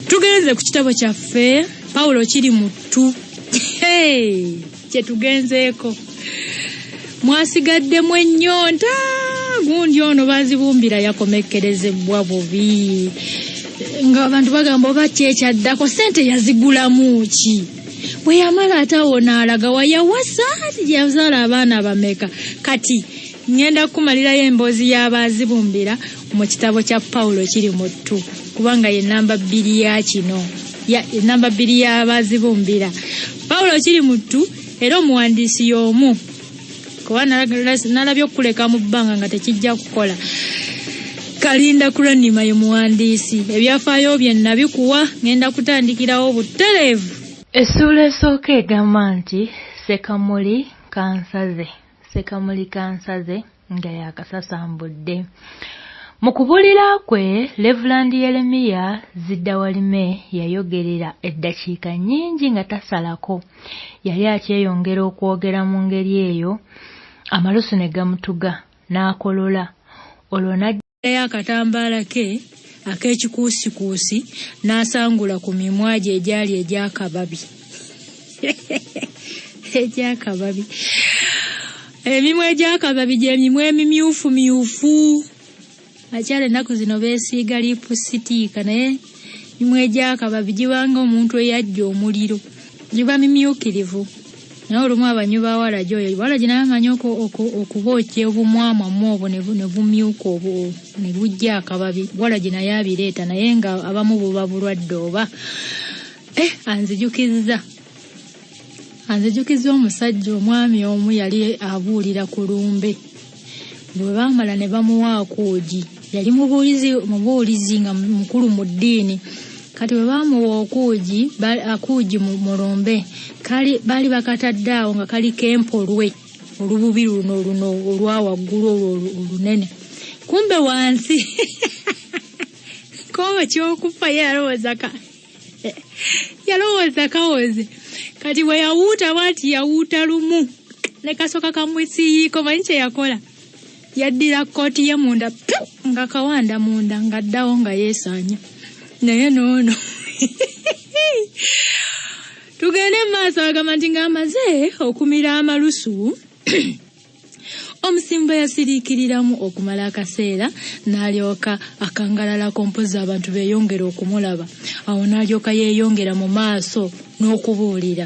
Tugenze ku kitabo kyaffe Paulo kiri mu ttu. Kye tugenzeeko. Mwasigadde mwennyonta gundi ono bazibumbira yakomekkerezebwa bubi. Nga abantu bagamba oba kyekyaddako ssente yazigulamu ki. Bwe yamala atawona alaga wayawasa yazaala abaana bameka. Kati ngenda kumalirayo emboozi y'abazibumbira mu kitabo kya Paulo kiri mu ttu. Kubanga ye namba 2 ya kino. Namba 2 y'abazibumbira. Paulo kiri mu ttu era omuwandiisi y'omu. Kuba nalabye okuleka mu bbanga nga tekijja kukola. Kalinda Kuranima ye muwandiisi. Ebyafaayo bye nabikuwa ngenda kutandikirawo butereevu. Essula esooka egamba nti Sekamuli kansaze nga yakasasambudde. Mu kubuulira kwe Reverend Yeremiya Ziddawalime yayogerera eddakiika nnyingi nga tasalako. Yali akyeyongera okwogera mu ngeri eyo amalusu ne gamutuga n'akolola. Olwo n'addayo akatambaala ke ak'ekikuusikuusi n'asangula ku mimwa gye egyali egy'akababi. Egy'akababi. Emimwa egy'akababi gye mimwa emimyufumyufu. Akyala ennaku zino beesiiga lipusitiika naye mimwa egy'akababi gibanga omuntu eyajja omuliro. Giba mimyukirivu. Naye olumu abanyu ba walagi oyo walagi naye amanyi okubookya obumwamwamu obwo ne bumyuka obwo ne bujja akababi. Walagi naye abireeta naye nga abamu buba bulwadde oba. Anzijukiza omusajja omwami omu yali abuulira ku lumbe. Bwe baamala ne bamuwa akuugi. Yali mubuulizi nga mukulu mu ddiini. Kati bwe bamuwa akuugi mu lumbe baali bakatadde awo nga kaliko empolwe olububi luno olwa waggulu olunene. Kumbe wansi koba kyokufa yalowooza kawoze. Kati bwe yawuuta bw'ati yawuuta lumu ne kasoka kamwisiyiiko manyi kye yakola. Yaddira kooti ye munda nga kawanda munda nga ddawo nga yeesaanya. Naye noono tugende maaso agamba nti ng'amaze okumira amalusu omusimba yasiriikiriramu okumala akaseera n'alyoka akangalalako mpozi abantu beeyongera okumulaba. Awo n'alyoka yeeyongera mu maaso n'okubuulira.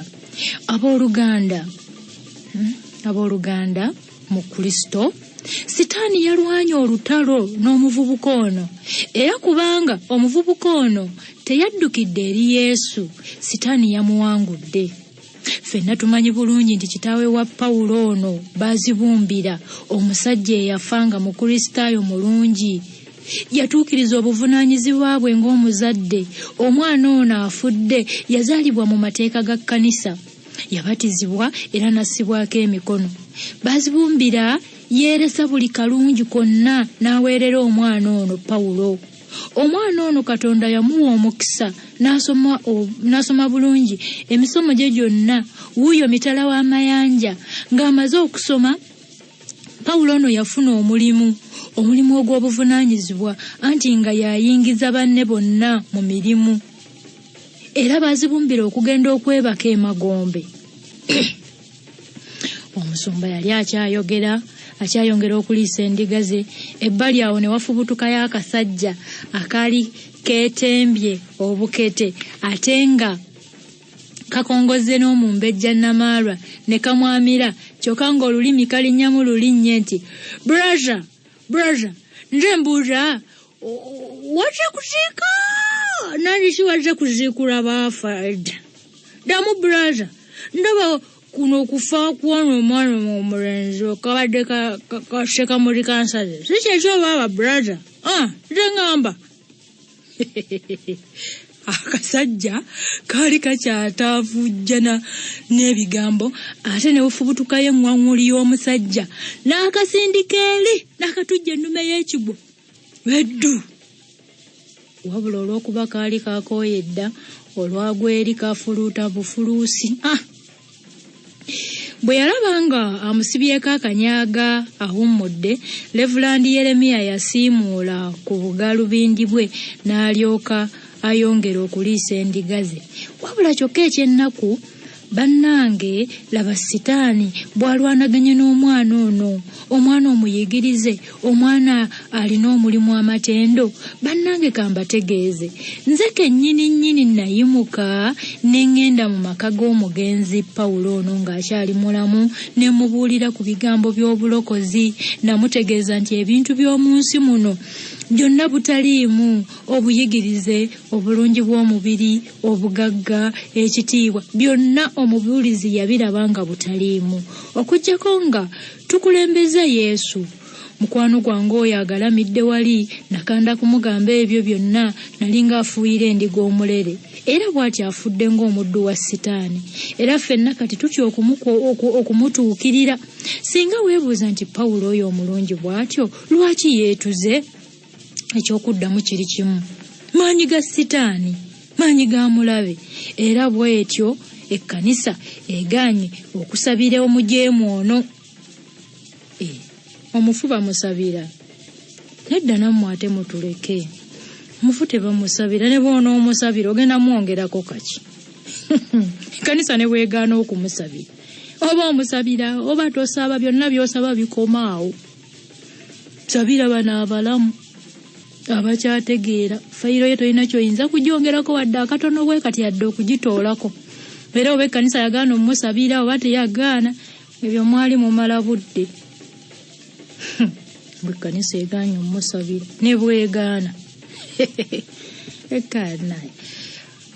Abooluganda mu Kristo, Sitaani yalwanye olutalo n'omuvubuka ono. Era kubanga omuvubuka ono teyaddukidde eri Yesu, Sitaani yamuwangudde. Ffenna tumanyi bulungi nti kitaawe wa Pawulo ono bazibumbira omusajja eyafanga mu Kristaayo mulungi. Yatuukiriza obuvunaanyizibwa bwe ng'omuzadde. Omwana ono afudde yazaalibwa mu mateeka ga kkanisa. Yabatizibwa era nassibwako emikono. Bazibumbira yeeresa buli kalungi konna n'aweerera omwana ono Pawulo. Omwana ono Katonda yamuwa omukisa n'asoma bulungi emisomo gye gyonna wuuyo mitala w'amayanja. Ng'amaze okusoma Pawulo ono yafuna omulimu ogw'obuvunaanyizibwa anti nga yayingiza banne bonna mu mirimu. Era bazibumbira okugenda okwebaka emagombe. Omusumba yali akyayongera okuliisa endiga ze. Ebbali awo ne wafubutukayo akasajja akaali keetembye obukete ate nga kakongoze n'omumbejja Namaalwa ne kamwamira kyokka ng'olulimi kalinnyamu lulinnye nti braza nze mbuuza wazze kuziika nani si wazze kuziikula baafa ddamu braza ndaba kuno okufa kw'ono omwana omulenzi kabadde Sekamuli kansaze si kyekyo baaba braza nze ngamba. Akasajja kaali kakyataavujjana n'ebigambo ate ne bufubutukayo eŋŋwaŋŋuli y'omusajja n'akasindika eri n'akatujja ennume y'ekigwo beddu. Wabula olw'okuba kaali kakooye dda olwagwa eri kafuluuta bufuluusi. Bwe yalaba nga amusibyeko akanyaaga awummudde, Reverend Yeremiya yasiimuula ku bugalubindi bwe n'alyoka ayongera okuliisa endiga ze. Wabula kyokka ekyennaku bannange laba Sitaani bw'alwanaganye n'omwana ono, omwana omuyigirize, omwana alina omulimu amatendo. Bannange kambategeeze, nze kennyini nayimuka ne ngenda mu maka g'omugenzi Pawulo ono ng'akyali mulamu, ne mubuulira ku bigambo by'obulokozi, namutegeeza nti ebintu by'omu nsi muno byonna butaliimu, obuyigirize, obulungi bw'omubiri, obugagga, ekitiibwa, byonna omubuulizi yabiraba nga butaliimu, okuggyako nga tukulembeza Yesu. Mukwano gwange oyo agalamidde wali, nakanda kumugamba ebyo byonna, nali ng'afuuyira endiga omulere, era bw'ati afudde ng'omuddu wa Sitaani. Era ffenna kati tutya okumutuukirira. Singa weebuuza nti Pawulo oyo omulungi bw'atyo, lwaki yeetuze? Ekyokuddamu kiri kimu, maanyi ga Sitaani, maanyi ga mulabe. Era bw'etyo ekkanisa egaanye okusabira omujeemu ono. Omufu bamusabira, nedda nammwe ate mutuleke. Omufu tebamusabira, ne bw'ona omusabira ogenda mwongerako kaki. Ekkanisa ne bwegaana okumusabira, oba omusabira oba tosaba, byonna by'osaba bikomaawo. Sabira bano abalamu abakyategeera fayiro ye tolina kyoyinza kugyongerako wadde akatono bwe kati yadde okugitoolako. Era oba ekkanisa yagaana omusabira oba teyagaana, ebyo mwali mumala budde. Bw'ekkanisa egaanye omusabira ne bwegaana ekkaanaye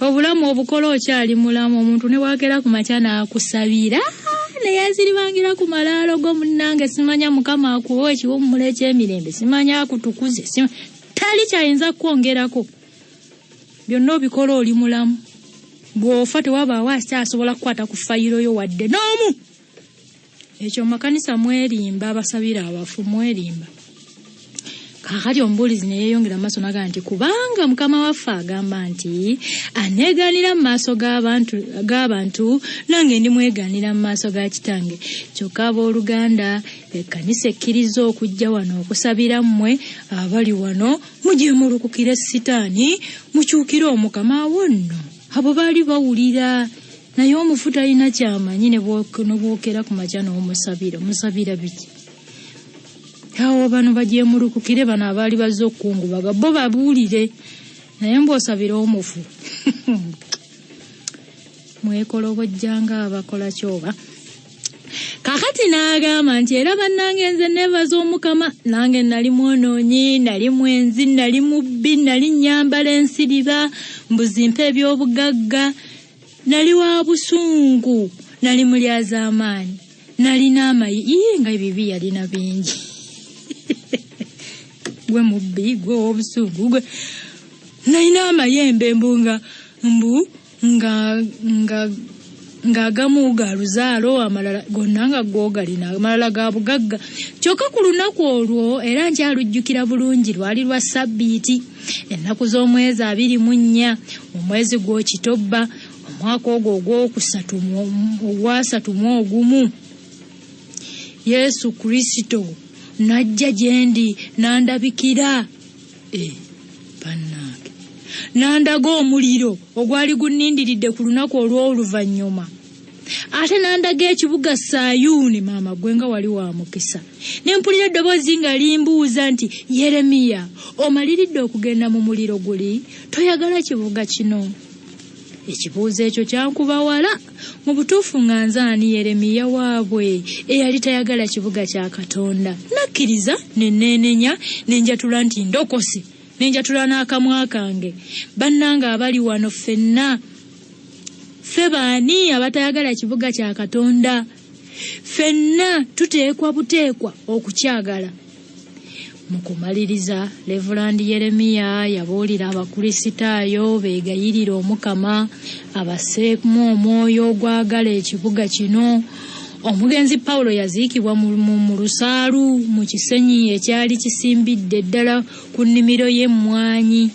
obulamu obukola okyali mulamu. Omuntu ne bwagera ku makya n'akusabira ne yaziribangira ku malaalo go, munnange simanya Mukama akuwa ekiwummula eky'emirembe, simanya akutukuze, tali kyayinza kwongerako. Byonna obikola oli mulamu. Bw'ofa tewabaawo akyasobola kukwata ku fayiro yo wadde n'omu. Ekyo makanisa mwerimba, abasabira abafu mwerimba. Kakati omubuulizi ne yeeyongera maaso n'agamba nti kubanga Mukama waffe agamba nti aneegaanira mu maaso g'abantu nange ndi mwegaanira mu maaso ga Kitange. Kyokka abooluganda, ekkanisa ekkiriza okujja wano okusabira mmwe abali wano, mujye mulukukire Sitaani, mukyukire Omukama wonno. Abo baali bawulira, naye omufu talina kyamanyi ne bwokera ku makya n'omusabira. Musabira biki? Awo bano bagyemulukukire, bano abaali bazze okukungubaga bo babuulire, naye mbw'osabira omufu. Mwekolobojjanga abakola kyoba. Kakati n'agamba nti era bannange nze neebaza Omukama, nange nali mwonoonyi, nali mwenzi, nali mubbi, nali nnyambala ensiriba, mbuzimpa eby'obugagga, nali wa busungu, nali mulyazaamaanyi, nalina nga ebibi yalina bingi. Gwe mubbi, gwe obusungu, gwe nalina amayembe nga agamu ga luzaalo, amalala gonna nga googalina, amalala ga bugagga. Kyokka ku lunaku olwo era nkyalujjukira bulungi, lwali lwa Ssabbiiti, ennaku z'omwezi 24 omwezi gw'Okitobba, omwaka ogwo ogwasatu mu ogumu, Yesu Kristo najja gyendi nandabikira. Bannange, nandaga omuliro ogwali gunnindiridde ku lunaku olw'oluvannyuma, ate nandaga ekibuga Sayuuni, maama gwe nga wali wa mukisa. Ne mpulira eddoboozi nga limbuuza nti, Yeremiya, omaliridde okugenda mu muliro guli? Toyagala kibuga kino? Ekibuuzo ekyo kyankuba wala. Mu butuufu nga nze ani Yeremiya waabwe eyali tayagala kibuga kya Katonda? Nakkiriza ne neenenya, ne njatula nti ndokose, ne njatula n'akamwa kange. Bannange abali wano ffenna, ffe baani abatayagala kibuga kya Katonda? Ffenna tuteekwa buteekwa okukyagala. Mu kumaliriza, Reverandi Yeremiya yabuulira abakulisitaayo beegayirira Omukama abasseemu omwoyo ogwagala ekibuga kino. Omugenzi Pawulo yaziikibwa mu lusaalu mu kisenyi ekyali kisimbidde ddala ku nnimiro y'emmwanyi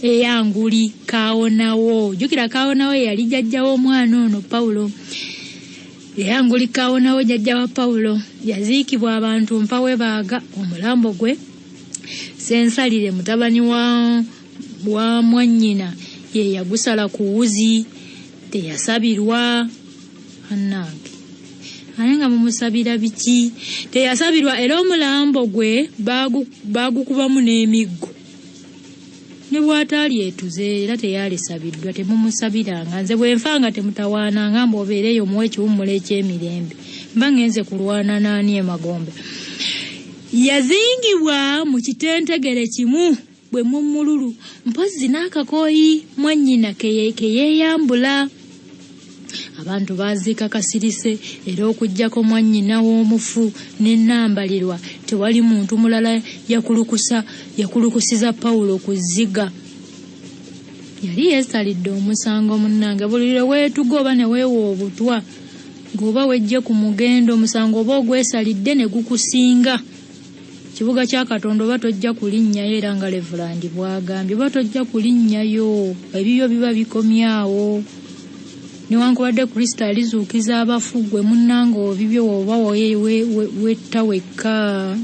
eyanguli Kaawonawo. Jjukira Kaawonawo yali jjajjawo omwana ono Pawulo. Eyanguli Kaawonawo jjajja wa Pawulo yaziikibwa abantu mpawe baaga. Omulambo gwe Sensalire mutabani wa wa mwannyina ye yagusala ku wuzi teyasabirwa annange ate nga mumusabira biki teyasabirwa era omulambo gwe bagukubamu n'emiggo ne bw'ataali etuze era teyalisabiddwa temumusabiranga nze bwenfanga temutawaananga mbobeereyo muwe ekiwummula eky'emirembe mba ngenze kulwana naani emagombe yazingibwa mu kitentegere kimu bwe mummululu mpozi n'akakooyi mwannyina keyeeyambula abantu baziika kasirise era okuggyako mwannyina w'omufu n'ennambalirwa tewali muntu mulala yakulukusiza Pawulo ku zziga yali yeesalidde omusango munnange buli lwe weetuga oba ne weewa obutwa ng'oba wejje ku mugendo omusango oba ogwesalidde ne gukusinga kibuga kya Katonda oba tojja kulinnyayo era nga Reverand bw'agambye oba tojja kulinnyayo ebibyo biba bikomyawo newankubadde Kristo alizuukiza abafu gwe munnanga obibyo oba wetta wekka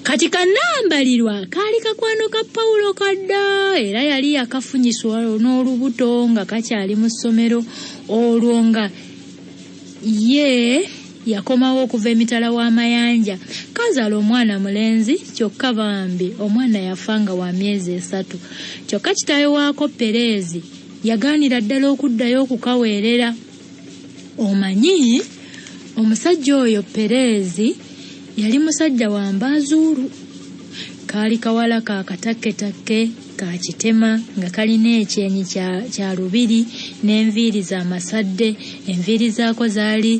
kati kanambalirwa kaali kakwano ka Pawulo kadda era yali yakafunyiswa n'olubuto nga kakyali mu ssomero olwo nga ye yakomawo okuva emitala w'amayanja kazaala omwana mulenzi kyokka bambi omwana yafanga wa myezi 3 kyokka kitaawe waako Perezi yagaanira ddala okuddayo okukaweerera omanyi omusajja oyo Perezi yali musajja wa Mbazuulu kaali kawala ka katakketakke ka kitema nga kalina ekyenyi kya lubiri n'enviiri za masadde enviiri zaako zaali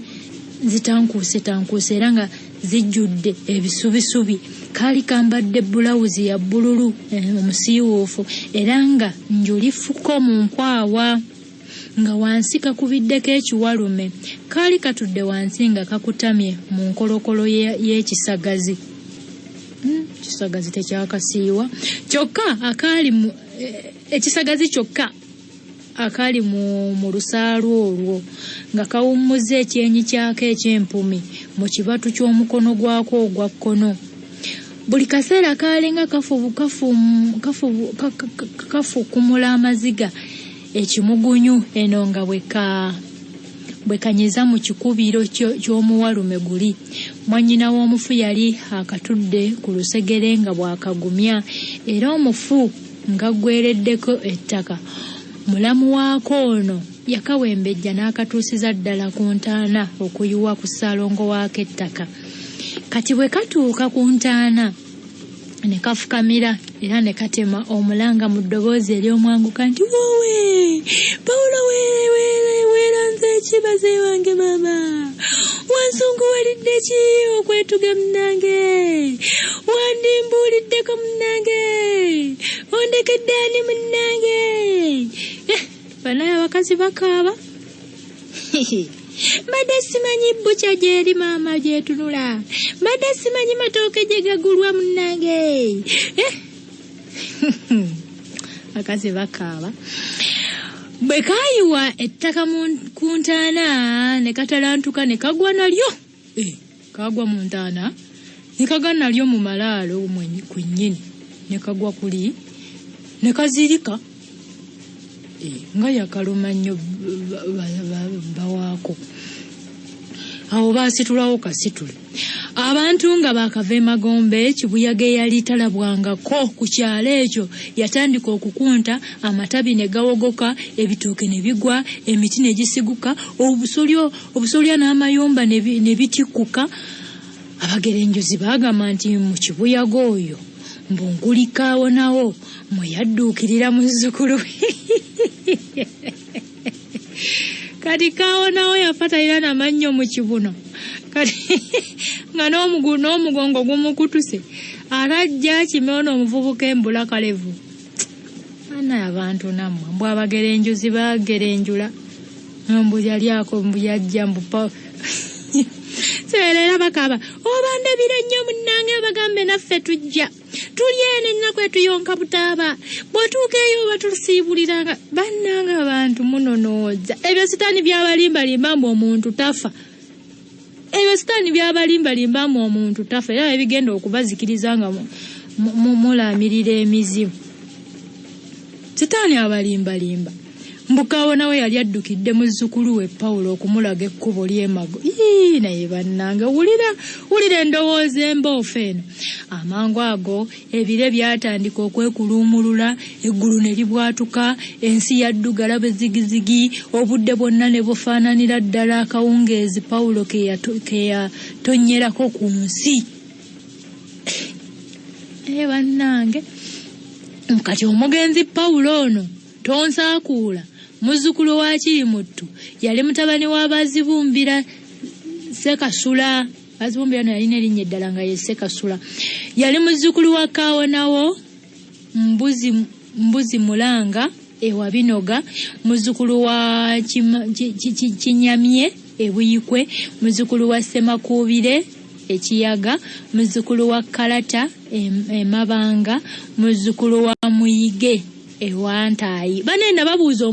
zitankuuse era nga zijjudde ebisubisubi kaali kambadde bulawuzi ya bbululu omusiiwuufu era nga njulifuko mu nkwawa nga wansi kakubiddeko ekiwalume kaali katudde wansi nga kakutamye mu nkolokolo y'ekisagazi ekisagazi tekyakasiiwa kyokka akaali mu ekisagazi kyokka akaali mu lusaalu olwo nga kawummuza ekyenyi kyako eky'empumi mu kibatu ky'omukono gwako ogwa kkono buli kaseera kaalenga kafukumula amaziga ekimugunyu eno nga bwe kanyiza mu kikubiro ky'omuwalume guli mwannyina w'omufu yali akatudde ku lusegere nga bw'akagumya era omufu nga ggwereddeko ettaka mulamu waako ono yakawembejja n'akatuusiza ddala ku ntaana okuyiwa ku ssaalongo waako ettaka kati bwe katuuka ku ntaana ne kafukamira era ne katema omulanga mu ddoboozi ery'omwanguka nti wowe Pawulo weeranze ekibaze wange maama wansunguwalidde ki okwetuga munnange wandimbuuliddeko munnange ondekedde ani munnange banaye abakazi bakaaba mbadde simanyi bukya gyeri maama gyetunula mbadde simanyi matooke gye gagulwa munnange bakazi bakaaba bwe kaayiwa ettaka ku ntaana ne katalantuka ne kagwa nalyo kagwa mu ntaana ne kagwa nalyo mu malaalo ku nnyini ne kagwa kuli ne kazirika nga yakaluma nnyo bawaako awo baasitulawo kasitule abantu nga baakava emagombe kibuyaga eyali talabwangako ku kyalo ekyo yatandika okukunta amatabi ne gawogoka ebitooke ne bigwa emiti ne gisiguka obusolya n'amayumba ne bitikkuka abagerenjuzi baagamba nti mu kibuyaga oyo mbungulikaawo nawo mwe yadduukirira muzzukulu kati kaawonawo yafatalira namannyo mu kibuno kati nga n'omugongo gumukutuse alajja kimeona omuvubuka embula kalevu ana abantu nammwe mbw abagerenjuzi bagerenjula mbu yalyako mbu yajja mbupa seerera bakaba obandabira nnyo munnange bagambe naffe tujja tuli eno ennaku etuyonka butaaba bw'otuuka eyo batusiibuliranga bannanga abantu munonooza ebyo sitaani byabalimbalimba mbu omuntu tafa ebyo sitaani byabalimbalimba mbu omuntu tafa era ebigenda okubazikiriza nga mulaamirira emizimu Sitaani abalimbalimba. Mbukaawo nawe yali addukidde muzzukulu we Pawulo okumulaga ekkubo ly'emago. Naye bannange wulira endowooza emboofu eno. Amangu ago ebire byatandika okwekuluumulula, eggulu ne libwatuka, ensi yaddugala bezigizigi, obudde bwonna ne bufaananira ddala akawungeezi Pawulo ke yatonnyerako ku nsi. Bannange, kati omugenzi Pawulo ono tonsaakuula, muzzukulu wa Kirimuttu, yali mutabani w'Abazibumbira Sekasula. Bazibumbira no yalina erinnya eddala nga ye Sekasula. Yali muzzukulu wa Kaawonawo Mbuzi Mulanga ewa Binoga, muzzukulu wa Kinyamye Ebuyikwe, muzzukulu wa Semakuubire Ekiyaga, muzzukulu wa Kalata Emabanga, muzzukulu wa Muyige ewa Ntaayi. Banenda babuuza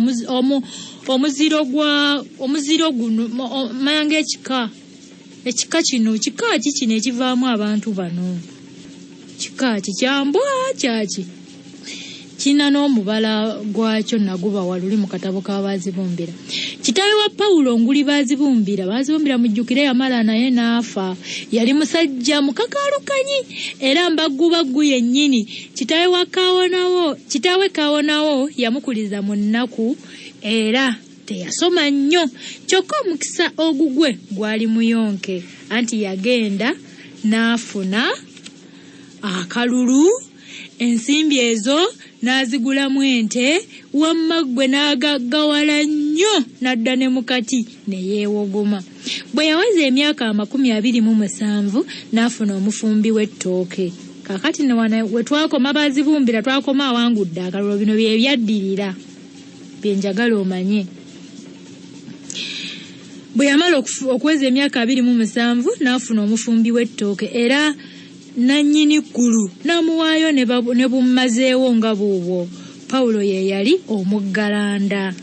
omuziro guno mayanga ekika kino kika kino ekivaamu abantu bano. Kika kikyambwa kyaki kina n'omubala gwakyo naguba waluli mu katabo k'Abazibumbira. Kitaawe wa Pawulo nguli Bazibumbira mujjukire yamala naye n'afa. Yali musajja mukakaalukanyi era mbaggu yennyini. Kitaawe Kaawonawo yamukuliza mu nnaku era teyasoma nnyo, kyokka omukisa ogugwe gwali muyonke, anti yagenda n'afuna akalulu, ensimbi ezo n'azigulamu ente, wamma gwe n'agaggawala nnyo n'adda ne mukati ne yeewogoma. Bwe yaweza emyaka 27 n'afuna omufumbi w'ettooke. Kaakati we twakoma Bazibumbira twakoma awangudde akalulu. Bino bye byaddirira bye njagala omanye. Bwe yamala okuweza emyaka 27 n'afuna omufumbi w'ettooke era nannyini ggulu n'amuwaayo ne bummazeewo nga buubwo. Pawulo ye yali omuggalanda.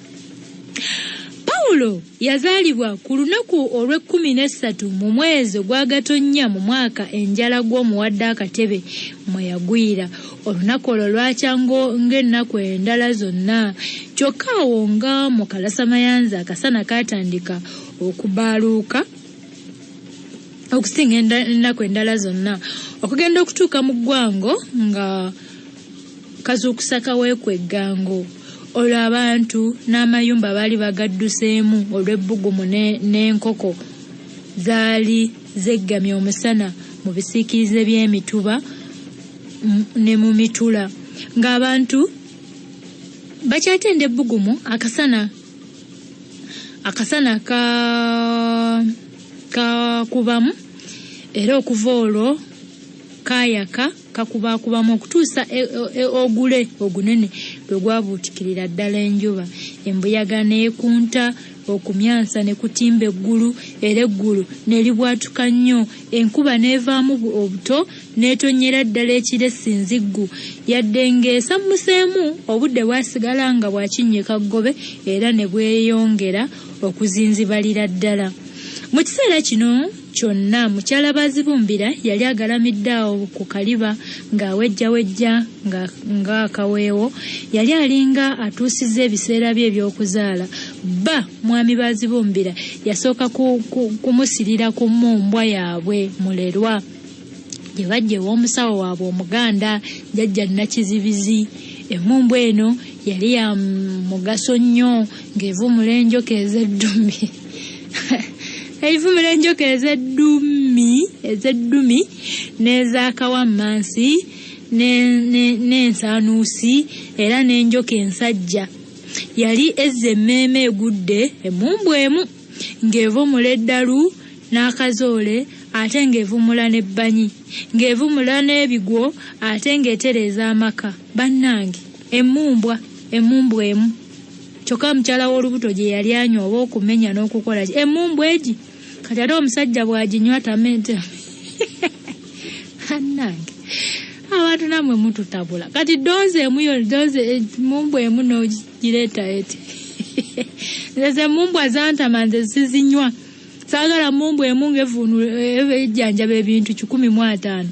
Pawulo yazaalibwa ku lunaku olw'13 mu mwezi gwa Gatonnya mu mwaka enjala gw'omuwadde akatebe mwe yagwira. Olunaku olwo lwakyanga ng'ennaku endala zonna, kyokka awo nga mu kalasamayanzi akasana kaatandika okubaaluuka okusinga ennaku endala zonna, okugenda okutuuka mu ggwango nga kazuukusa kaweekweggango. Olwo abantu n'amayumba baali bagadduseemu olw'ebbugumu n'enkoko zaali zeggamye omusana mu bisiikirize by'emituba ne mu mitula. Ng'abantu bakyatenda ebbugumu, akasana kakubamu era okuva olwo kayaka kakubakubamu okutuusa ogule ogunene lwe gwabuutikirira ddala enjuba. Embuyaga n'ekunta, okumyansa ne kutimba eggulu era eggulu ne libwatuka nnyo. Enkuba n'evaamu obuto n'etonnyera ddala ekire sinziggu, yadde ng'esammuseemu obudde bwasigala nga bwakinnyika ggobe era ne bweyongera okuzinzibalira ddala. Mu kiseera kino kyonna mukyala Bazibumbira yali agalamidde awo ku kaliba ng'awejjawejja ng'akaweewo. Yali alinga atuusizza ebiseera bye eby'okuzaala. Mwami Bazibumbira yasooka kumusirira ku mmumbwa yaabwe mulerwa gye bajja ew'omusawo waabwe Omuganda Jjajja Nakizibizi. Emmumbwa eno yali ya mugaso nnyo ng'evumula enjoka ez'eddumi eivumula enjoka ezeddumi n'ezakawammansi n'ensaanuusi era n'enjoka ensajja. Yali ezza emmeeme egudde emmumbwa emu ng'evumula eddalu n'akazoole ate ng'evumula n'ebbanyi, ng'evumula n'ebigwo ate ng'etereeza amaka. Bannange, emmumbwa emu kyokka mukyala w'olubuto gye yali anywa oba okumenya n'okukola emmumbwa egi. Kati ate omusajja bw'aginywa tamente. Bannange, abantu namwe mututabula. Kati doozi emmumbwa emu n'ogireeta eti. Nze emmumbwa zantama nze sizinywa. Saagala mmumbwa emu ng'ejjanjaba ebintu 150.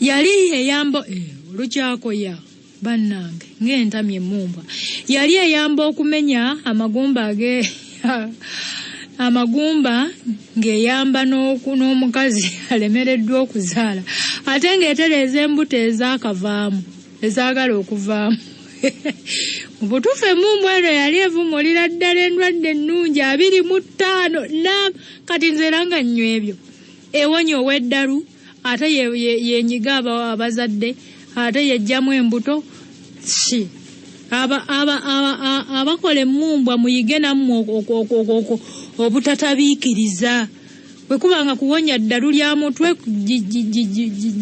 Yali eyamba olukyakoya bannange. ng'entamye emmumbwa. Yali eyamba okumenya amagumba ng'eyamba n'omukazi alemereddwa okuzaala. Ate ng'etereeza embuto ezaagala okuvaamu. Mu butuufu emmumbwa eno yali evumulira ddala endwadde ennungi 25 kati nze era nga nnyo ebyo. Ewonya ow'eddalu, ate yenyiga abazadde, ate yejjamu embuto. Abakola emmumbwa muyige nammwe obutatabiikiriza. Bwe kubanga kuwonya ddalu lya mutwe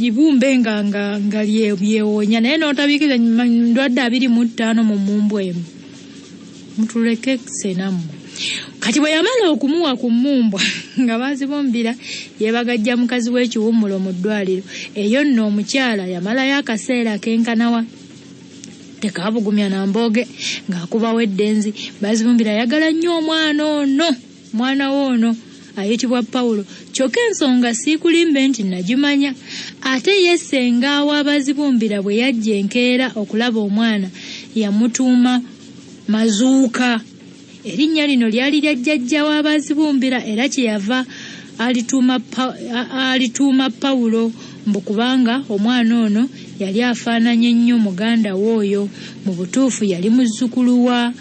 gibumbe nga lyewonya, naye n'otabiikiriza ndwadde 25 mu mmumbwa emu. Mutuleke senammwe. Kati bwe yamala okumuwa ku mmumbwa nga bazibumbira, yeebagajja mukazi w'ekiwummulo mu ddwaliro. Eyo nno omukyala yamalayo akaseera kenkanawa. Tekabugumya na mboge ng'akubawo eddenzi. Bazibumbira ayagala nnyo omwana w'ono ayitibwa Pawulo. Kyokka ensonga siikulimbe nti nagimanya. Ate yesenga abazibumbira bwe yajja enkeera okulaba omwana yamutuuma Mazuuka. Erinnya lino lyali lya jjajja w'abazibumbira era kyeyava alituuma Pawulo, mbu kubanga omwana ono yali afaananye nnyo muganda w'oyo. Mu butuufu yali muzzukulu wa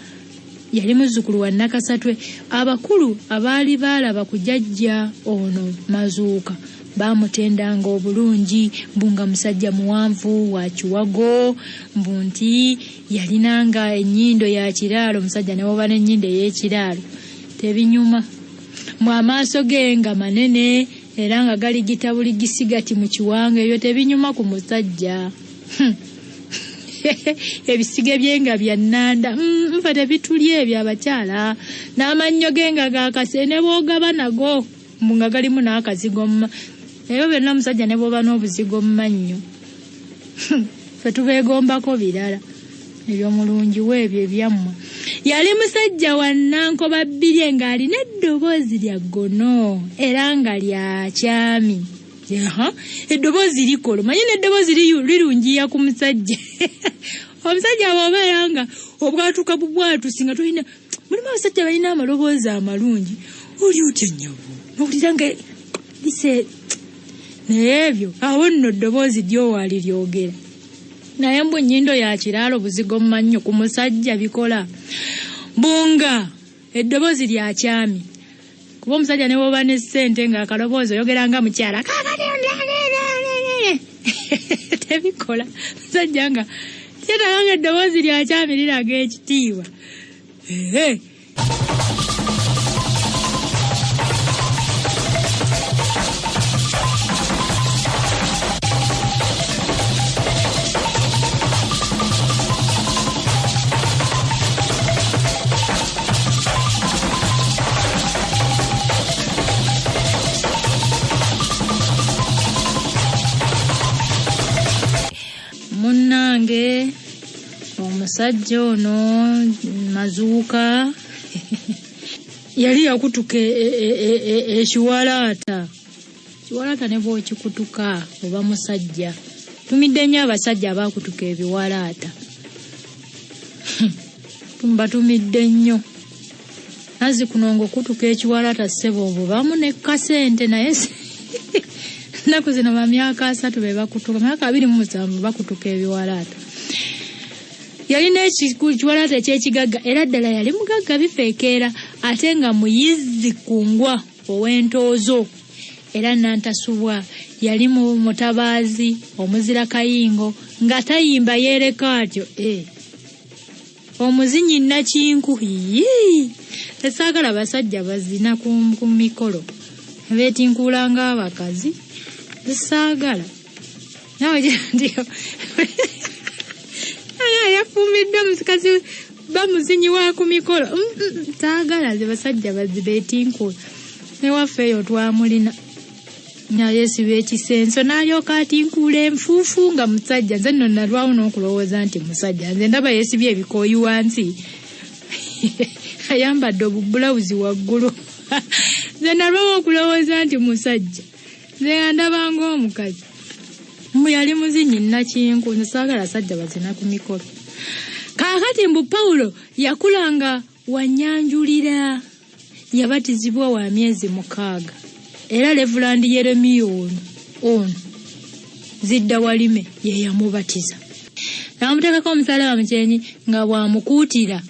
Nakasatwe. Abakulu abaali baalaba ku jjajja ono Mazuuka baamutendanga obulungi, mbu nga musajja muwanvu wa kiwago, mbu nti yalinanga ennyindo ya kiraalo. Musajja ne woba n'ennyindo ey'ekiraalo tebinyuma, mu amaaso ge nga manene era nga gali gitabuli gisigati mu kiwanga. Ebyo tebinyuma ku musajja. Ebisige bye nga bya nnanda, nfa tebitulye ebyo abakyala. N'amannyo ge nga gaakase ne boogaba nago mbu nga galimu n'akazigo ebyo byonna musajja ne bwoba n'obuzigo mu mannyo. Fe tubeegombako birala ebyo mulungi weebyo ebyammwe. Yali musajja wa Nankoba Bbirye ng'alina eddoboozi lya ggono era nga lya kyami. Eddoboozi likolo, manyi n'eddoboozi lirungiya ku musajja. Omusajja bw'obeera nga obwatuka bubwatusi nga tulina mulimu abasajja balina amaloboozi amalungi, oli otya nnyabo n'owulira nga lise naye ebyo awo nno ddoboozi lyowaali lyogera. Naye mbu ennyindo ya kiraalo buzigo mu mannyo ku musajja bikola. Bunga eddoboozi lya kyami, kuba omusajja ne bwoba ne ssente ng'akaloboozi oyogera nga mukyala tebikola. Musajja nga kyetaaga nga eddoboozi lya kyami liraga ekitiibwa. Munnange omusajja ono Mazuuka yali yakutuka ekiwalaata. Ekiwalaata ne bw'okikutuka oba musajja. Tumidde nnyo abasajja abaakutuka ebiwalaata. Tumidde nnyo. Nazi kuno ng'okutuka ekiwalaata ssebo obubamu ne kasente naye ennaku zino ba myaka 3 be bakutuka, myaka 27 bakutuka ebiwalaata. Yalina ekiwalaata eky'ekigagga era ddala yali mugagga bifeekeera, ate nga muyizzi kungwa ow'entoozo era nantasubwa. Yali mutabaazi omuzira kayingo nga tayimba yeereka atyo. Omuzinyi Nakinku esaagala basajja bazina ku mikolo beetinkuula ng'abakazi. Saagala nawe gyandiyo yafumiddwa musikazi bamuzinyi wa ku mikolo. Saagala ze basajja bazibeetinkula. Newaffe eyo twamulina naye siba ekisenso n'alyoka atinkuula enfuufu nga musajja. Nze nno nalwawo n'okulowooza nti musajja, nze ndaba yeesibye ebikooyi wansi ayambadde obubulawuzi waggulu. Nze nalwawo okulowooza nti musajja, nze ndaba ng'omukazi. Mbu yali muzinyi Nakinku. Nze saagala sajja bazina ku mikolo. Kaakati mbu Pawulo yakulanga wanyanjulira, yabatizibwa wa myezi 6. Era Reverend Yeremiya ono Zidda Walime ye yamubatiza. Namuteekako omusalaba mu kyenyi nga bwamukuutira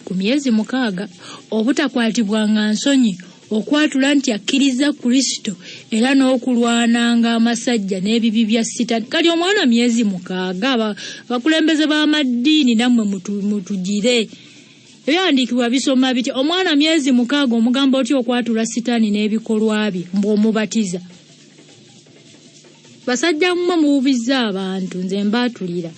ku myezi 6 obutakwatibwanga nsonyi, okwatula nti akkiriza Kristo era n'okulwananga amasajja n'ebibi bya Sitaani. Kati omwana myezi 6, abakulembeze b'amaddiini nammwe mutugire. Ebyandikibwa bisoma biti omwana myezi 6 omugamba otyo okwatula Sitaani n'ebikolwa bye mbw'omubatiza. Basajja mmwe muwubizza abantu, nze mbaatulira.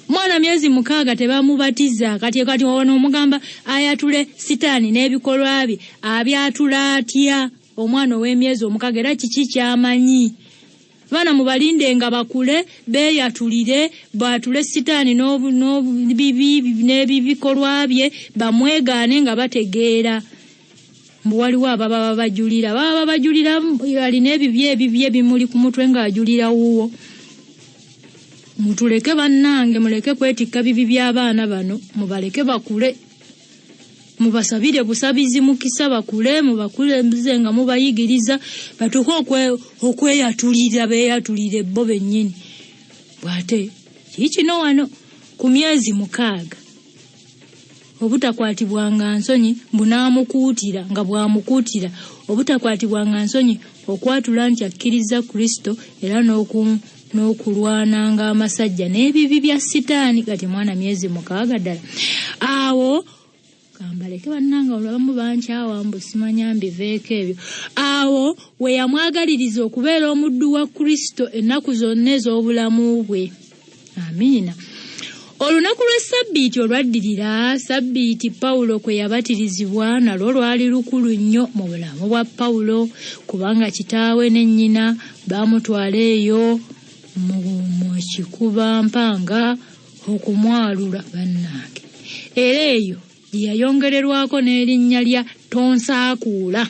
Mwana myezi 6 tebamubatiza. Kati ono omugamba ayatule Sitaani n'ebikolwa bye, abyatula atya omwana ow'emyezi 6? Era kiki kyamanyi? Bana mubalinde nga bakule beeyatulire, baatule Sitaani n'ebikolwa bye, bamwegaane nga bategeera. Mbu waliwo ababa babajulira, alina ebibye bimuli ku mutwe ng'ajulira wuwo. Mutuleke bannange, muleke kwetikka bibi by'abaana bano, mubaleke bakule. Mubasabire busabizi mukisa bakule, mubakulembeze nga mubayigiriza batuuke okweyatulira, beeyatulire bo bennyini. Bw'ate kino wano ku myezi 6 obutakwatibwanga nsonyi bunaamukuutira, nga bwamukuutira obutakwatibwanga nsonyi okwatula nti akkiriza Kristo era n'okulwananga amasajja n'ebibi bya Sitaani. Kati mwana myezi 6 ddala. Awo kambaleke bannanga olwamu bankyawa mbu simanya mbiveeko ebyo. Awo we yamwagaliriza okubeera omuddu wa Kristo ennaku zonna ez'obulamu bwe. Amiina. Olunaku lw'Essabbiiti olwaddirira, Ssabbiiti Pawulo kwe yabatirizibwa, nalwo lwali lukulu nnyo mu bulamu bwa Pawulo, kubanga kitaawe ne nnyina baamutwala eyo mu kikuba mpanga okumwalula bannange. Era eyo yayongererwako n'erinnya lya Tonsaakuula.